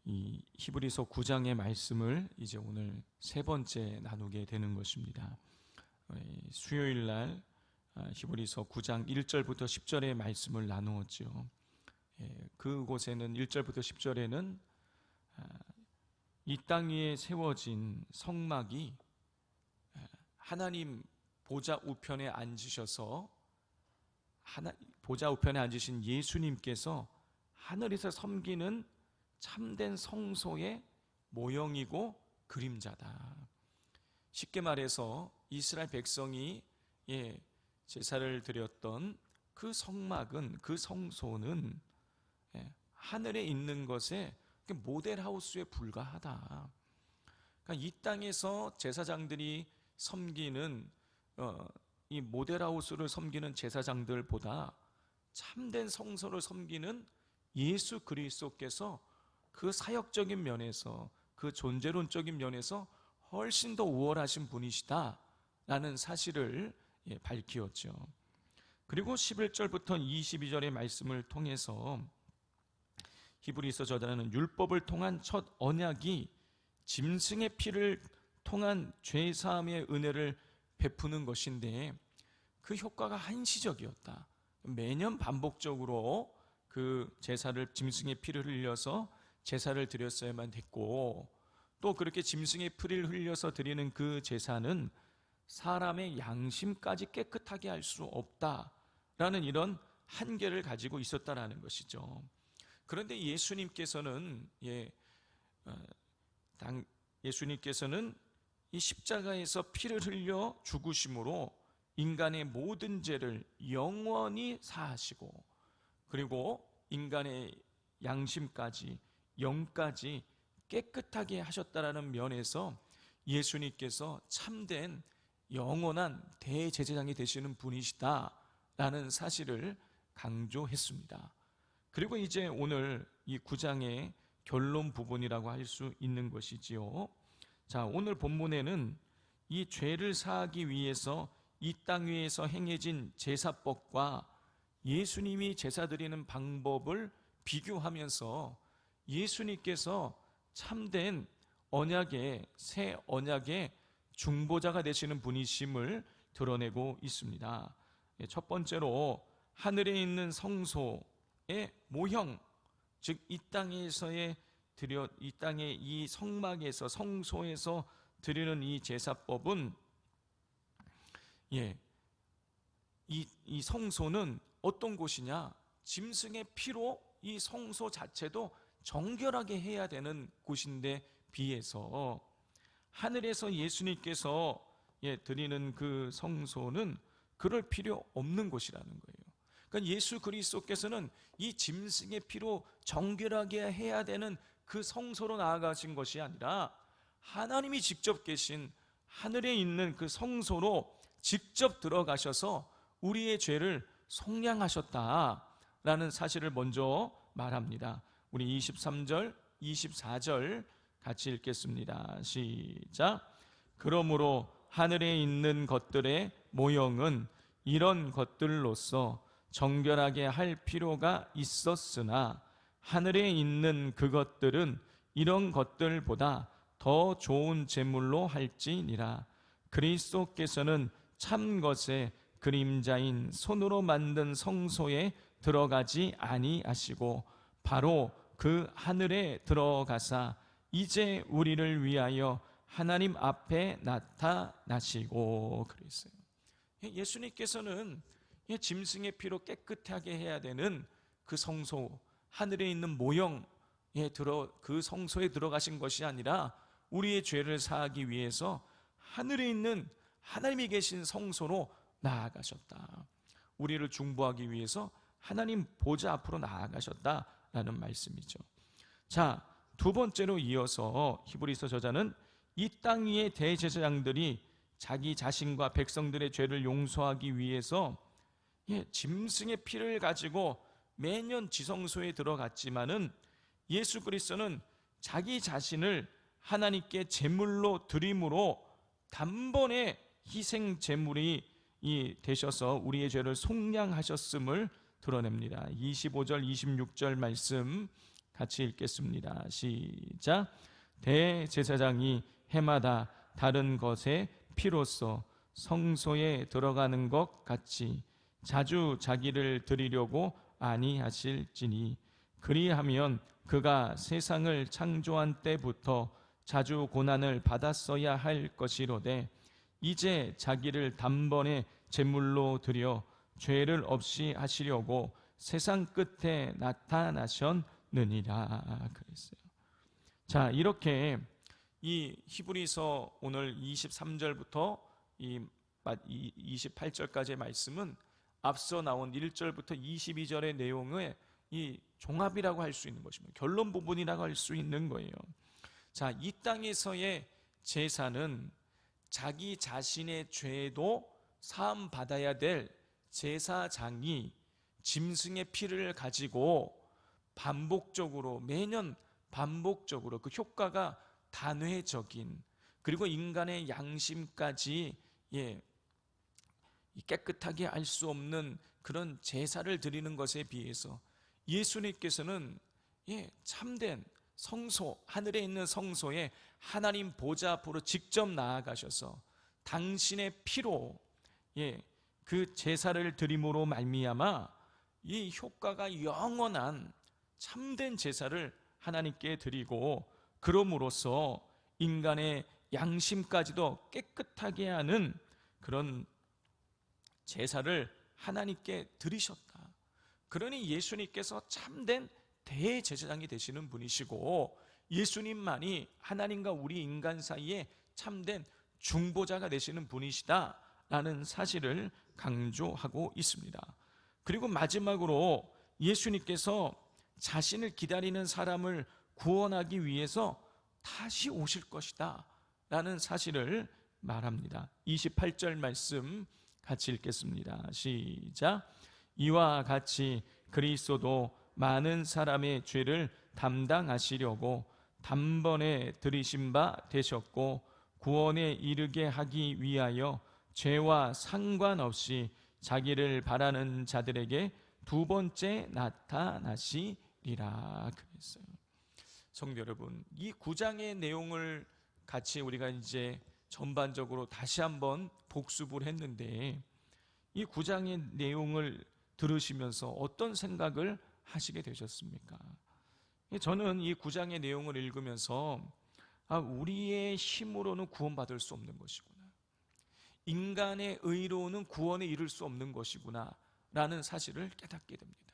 이 히브리서 9장의 말씀을 이제 오늘 세 번째 나누게 되는 것입니다. 수요일 날 히브리서 9장 1절부터 10절의 말씀을 나누었죠. 그곳에는 1절부터 10절에는 이 땅 위에 세워진 성막이 하나님 보좌 우편에 앉으셔서 보좌 우편에 앉으신 예수님께서 하늘에서 섬기는 참된 성소의 모형이고 그림자다. 쉽게 말해서 이스라엘 백성이 제사를 드렸던 그 성막은, 그 성소는 하늘에 있는 것에 모델하우스에 불과하다. 그러니까 이 땅에서 제사장들이 섬기는 이 모델하우스를 섬기는 제사장들보다 참된 성소를 섬기는 예수 그리스도께서 그 사역적인 면에서, 그 존재론적인 면에서 훨씬 더 우월하신 분이시다라는 사실을 밝히었죠. 그리고 11절부터 22절의 말씀을 통해서 히브리서 저자는 율법을 통한 첫 언약이 짐승의 피를 통한 죄사함의 은혜를 베푸는 것인데 그 효과가 한시적이었다. 매년 반복적으로 그 제사를, 짐승의 피를 흘려서 제사를 드렸어야만 됐고, 또 그렇게 짐승의 피를 흘려서 드리는 그 제사는 사람의 양심까지 깨끗하게 할 수 없다라는 이런 한계를 가지고 있었다라는 것이죠. 그런데 예수님께서는 이 십자가에서 피를 흘려 죽으심으로 인간의 모든 죄를 영원히 사하시고, 그리고 인간의 양심까지, 영까지 깨끗하게 하셨다라는 면에서 예수님께서 참된 영원한 대제사장이 되시는 분이시다라는 사실을 강조했습니다. 그리고 이제 오늘 이 9장의 결론 부분이라고 할 수 있는 것이지요. 자, 오늘 본문에는 이 죄를 사하기 위해서 이 땅 위에서 행해진 제사법과 예수님이 제사 드리는 방법을 비교하면서 예수님께서 참된 언약의, 새 언약의 중보자가 되시는 분이심을 드러내고 있습니다. 첫 번째로 하늘에 있는 성소의 모형, 즉 이 땅의 이 성막에서, 성소에서 드리는 이 제사법은 이 성소는 어떤 곳이냐? 짐승의 피로 이 성소 자체도 정결하게 해야 되는 곳인데 비해서 하늘에서 예수님께서 드리는 그 성소는 그럴 필요 없는 곳이라는 거예요. 그러니까 예수 그리스도께서는 이 짐승의 피로 정결하게 해야 되는 그 성소로 나아가신 것이 아니라 하나님이 직접 계신 하늘에 있는 그 성소로 직접 들어가셔서 우리의 죄를 속량하셨다라는 사실을 먼저 말합니다. 우리 23절, 24절 같이 읽겠습니다. 시작. 그러므로 하늘에 있는 것들의 모형은 이런 것들로서 정결하게 할 필요가 있었으나 하늘에 있는 그것들은 이런 것들보다 더 좋은 제물로 할지니라. 그리스도께서는 참 것의 그림자인 손으로 만든 성소에 들어가지 아니하시고 바로 그 하늘에 들어가사 이제 우리를 위하여 하나님 앞에 나타나시고 그랬어요. 예수님께서는 짐승의 피로 깨끗하게 해야 되는 그 성소, 하늘에 있는 모형에 그 성소에 들어가신 것이 아니라 우리의 죄를 사하기 위해서 하늘에 있는 하나님이 계신 성소로 나아가셨다. 우리를 중보하기 위해서 하나님 보좌 앞으로 나아가셨다라는 말씀이죠. 자, 두 번째로 이어서 히브리서 저자는 이 땅 위의 대제사장들이 자기 자신과 백성들의 죄를 용서하기 위해서 짐승의 피를 가지고 매년 지성소에 들어갔지만은 예수 그리스도는 자기 자신을 하나님께 제물로 드림으로 단번에 희생 제물이 되셔서 우리의 죄를 속량하셨음을 드러냅니다. 25절 26절 말씀 같이 읽겠습니다. 시작. 대제사장이 해마다 다른 것의 피로써 성소에 들어가는 것 같이 자주 자기를 드리려고 아니하실지니 그리하면 그가 세상을 창조한 때부터 자주 고난을 받았어야 할 것이로되 이제 자기를 단번에 제물로 드려 죄를 없이 하시려고 세상 끝에 나타나셨느니라 그랬어요. 자, 이렇게 이 히브리서 오늘 23절부터 이 28절까지의 말씀은 앞서 나온 1절부터 22절의 내용의 이 종합이라고 할 수 있는 것입니다. 결론 부분이라고 할 수 있는 거예요. 자, 이 땅에서의 제사는 자기 자신의 죄도 사함 받아야 될 제사장이 짐승의 피를 가지고 반복적으로 매년 반복적으로 그 효과가 단회적인 그리고 인간의 양심까지 깨끗하게 할 수 없는 그런 제사를 드리는 것에 비해서 예수님께서는 참된 성소, 하늘에 있는 성소에 하나님 보좌 앞으로 직접 나아가셔서 당신의 피로 그 제사를 드림으로 말미암아 이 효과가 영원한 참된 제사를 하나님께 드리고 그럼으로써 인간의 양심까지도 깨끗하게 하는 그런 제사를 하나님께 드리셨다. 그러니 예수님께서 참된 대제사장이 되시는 분이시고 예수님만이 하나님과 우리 인간 사이에 참된 중보자가 되시는 분이시다라는 사실을 강조하고 있습니다. 그리고 마지막으로 예수님께서 자신을 기다리는 사람을 구원하기 위해서 다시 오실 것이다 라는 사실을 말합니다. 28절 말씀 같이 읽겠습니다. 시작. 이와 같이 그리스도도 많은 사람의 죄를 담당하시려고 단번에 들이신 바 되셨고 구원에 이르게 하기 위하여 죄와 상관없이 자기를 바라는 자들에게 두 번째 나타나시리라 그랬어요. 성도 여러분, 이 9장의 내용을 같이 우리가 이제 전반적으로 다시 한번 복습을 했는데 이 9장의 내용을 들으시면서 어떤 생각을 하시게 되셨습니까? 저는 이 9장의 내용을 읽으면서 우리의 힘으로는 구원받을 수 없는 것이구나, 인간의 의로는 구원에 이를 수 없는 것이구나 라는 사실을 깨닫게 됩니다.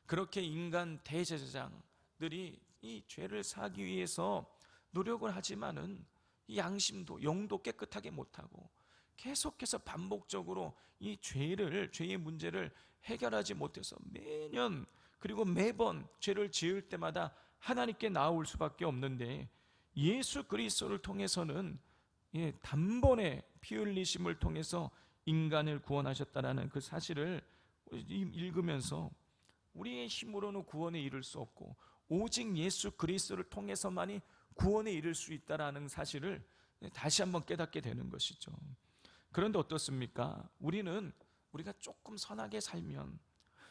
그렇게 인간 대제사장들이 이 죄를 사하기 위해서 노력을 하지만은 이 양심도 영도 깨끗하게 못하고 계속해서 반복적으로 이 죄의 문제를 해결하지 못해서 매년 그리고 매번 죄를 지을 때마다 하나님께 나올 수밖에 없는데 예수 그리스도를 통해서는 단번에 피 흘리심을 통해서 인간을 구원하셨다라는 그 사실을 읽으면서 우리의 힘으로는 구원에 이를 수 없고 오직 예수 그리스도를 통해서만이 구원에 이를 수 있다라는 사실을 다시 한번 깨닫게 되는 것이죠. 그런데 어떻습니까? 우리가 조금 선하게 살면,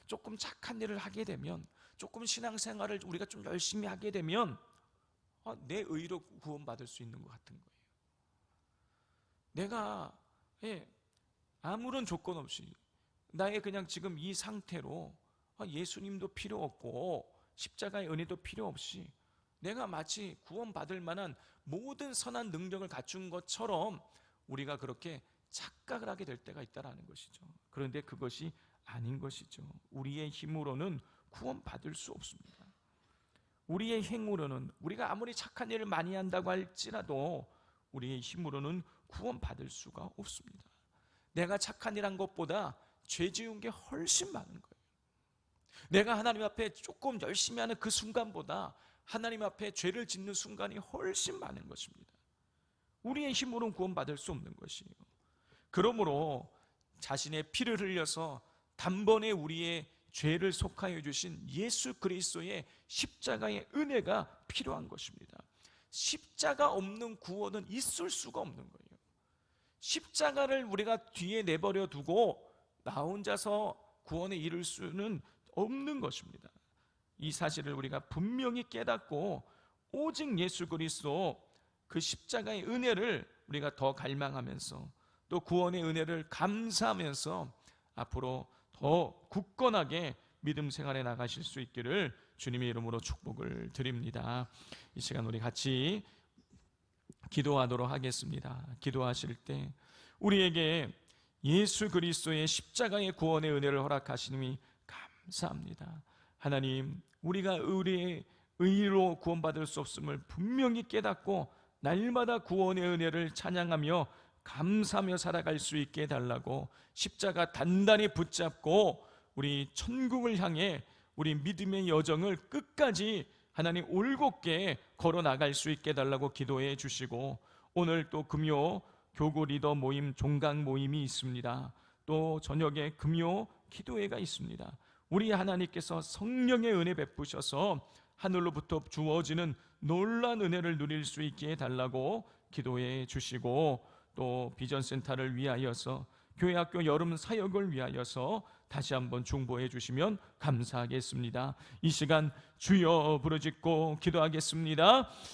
조금 착한 일을 하게 되면, 조금 신앙생활을 우리가 좀 열심히 하게 되면 내 의로 구원받을 수 있는 것 같은 거예요. 내가 아무런 조건 없이 나의 그냥 지금 이 상태로 예수님도 필요 없고 십자가의 은혜도 필요 없이 내가 마치 구원받을 만한 모든 선한 능력을 갖춘 것처럼 우리가 그렇게 착각을 하게 될 때가 있다는 것이죠. 그런데 그것이 아닌 것이죠. 우리의 힘으로는 구원받을 수 없습니다. 우리의 행으로는, 우리가 아무리 착한 일을 많이 한다고 할지라도 우리의 힘으로는 구원받을 수가 없습니다. 내가 착한 일 한 것보다 죄 지은 게 훨씬 많은 거예요. 내가 하나님 앞에 조금 열심히 하는 그 순간보다 하나님 앞에 죄를 짓는 순간이 훨씬 많은 것입니다. 우리의 힘으로는 구원받을 수 없는 것이에요. 그러므로 자신의 피를 흘려서 단번에 우리의 죄를 속하여 주신 예수 그리스도의 십자가의 은혜가 필요한 것입니다. 십자가 없는 구원은 있을 수가 없는 거예요. 십자가를 우리가 뒤에 내버려 두고 나 혼자서 구원에 이를 수는 없는 것입니다. 이 사실을 우리가 분명히 깨닫고 오직 예수 그리스도 그 십자가의 은혜를 우리가 더 갈망하면서 또 구원의 은혜를 감사하면서 앞으로 더 굳건하게 믿음 생활에 나가실 수 있기를 주님의 이름으로 축복을 드립니다. 이 시간 우리 같이 기도하도록 하겠습니다. 기도하실 때 우리에게 예수 그리스도의 십자가의 구원의 은혜를 허락하시니 감사합니다. 하나님, 우리가 우리의 의로 구원받을 수 없음을 분명히 깨닫고 날마다 구원의 은혜를 찬양하며 감사하며 살아갈 수 있게 해달라고, 십자가 단단히 붙잡고 우리 천국을 향해 우리 믿음의 여정을 끝까지 하나님 올곧게 걸어 나갈 수 있게 해달라고 기도해 주시고, 오늘 또 금요 교구 리더 모임 종강 모임이 있습니다. 또 저녁에 금요 기도회가 있습니다. 우리 하나님께서 성령의 은혜 베푸셔서 하늘로부터 주어지는 놀라운 은혜를 누릴 수 있게 해달라고 기도해 주시고, 또 비전센터를 위하여서 교회학교 여름 사역을 위하여서 다시 한번 중보해 주시면 감사하겠습니다. 이 시간 주여 부르짖고 기도하겠습니다.